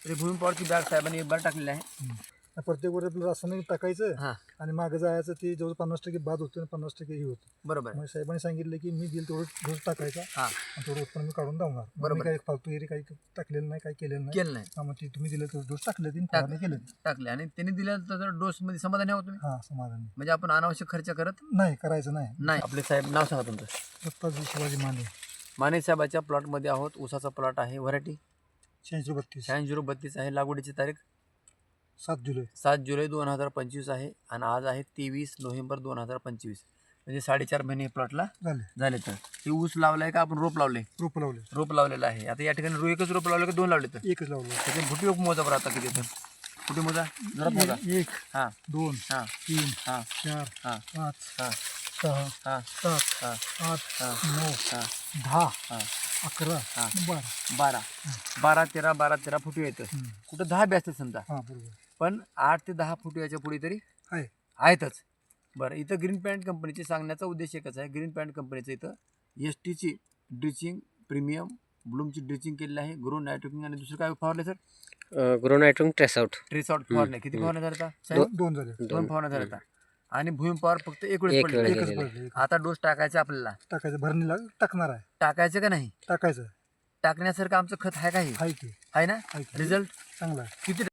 तरी भूमी पॉवरची बॅग साहेबांनी एक बार टाकलेली आहे. प्रत्येक वर आपलं रासायनिक टाकायचं हां आणि मागे जायचं ते जवळ 50% बाद होतं आणि 50% हे होतं. बरोबर आहे. मग साहेबांनी सांगितलं की मी दिल तेवढं डोस टाकायचा हां आणि थोडं उत्पन्न मी काढून दावणार. बरोबर. मी काही फालतू एरी काही टाकलेलं नाही, काही केलेलं नाही. केलं नाही, हा, मग ते तुम्ही दिलं तेवढं डोस टाकले तीन फवारणी केले. टाकले आणि त्यांनी दिलेलं तर डोस मध्ये समाधानी आहोत तुम्ही. हा, समाधानी म्हणजे आपण अनावश्यक खर्च करत नाही, करायचं नाही. नाही. आपले साहेब नाव सांगा तुमचं. दत्ताजी शिवाजी माने, माने साहेबाच्या प्लॉटमध्ये आहोत. ऊसाचा प्लॉट आहे. व्हरायटी 8632 8632 आहे. लागवडीची तारीख 7 जुलै 7 जुलै 2025 आहे आणि आज आहे 23 नोव्हेंबर 2025. म्हणजे 4.5 महिने प्लॉटला झाले. झाले. तर हे ऊस लावलाय का आपण रोप लावले? रोप लावले. रोप लावलेलं आहे. आता या ठिकाणी एकच रोप लावलं का दोन लावले? तर एकच लावलं. त्याचे फुटी मोजा बरं आता किती? तर फुटी मोजा जरा मोजा. 1 हां 2 हां 3 हां 4 हां 5 हां 6 हां 7 हां 8 हां 9 हां 10 हां 11 हां 12. 12 13 फुटी येतं. कुठं 10 बी असते समजा, हा, बरोबर पण 8 ते 10 फुटी याच्या पुढे तरी आहे. आहेतच. बरं, इथं ग्रीन पॅन्ट कंपनीचे सांगण्याचा उद्देश एकच आहे. ग्रीन पॅन्ट कंपनीचं इथं STची ड्रिचिंग प्रीमियम ब्लूमची ड्रिचिंग केलेली आहे. ग्रो नायट्रोकिंग आणि दुसरं काय फवारले सर? ग्रोनायट्रोन ट्रेस आउट ट्रेस आउट फवारणे. किती फवारण्या झाल्या आता साहेब? 2 झाले. 2 फवारण्या झाल्या आता. आणि भूमी पॉवर फक्त एक वेळेस एक पडलेला वेळेस आहे. एकच गेलेले. पडले, एकच. आता डोस टाकायचा आपल्याला. टाकायचं, भरणीला टाकणार आहे. टाकायचं का नाही? टाकायचं टाकण्यासारखं आमचं खत आहे का? हे आहे की आहे ना? आहे की. रिझल्ट चांगला आहे. किती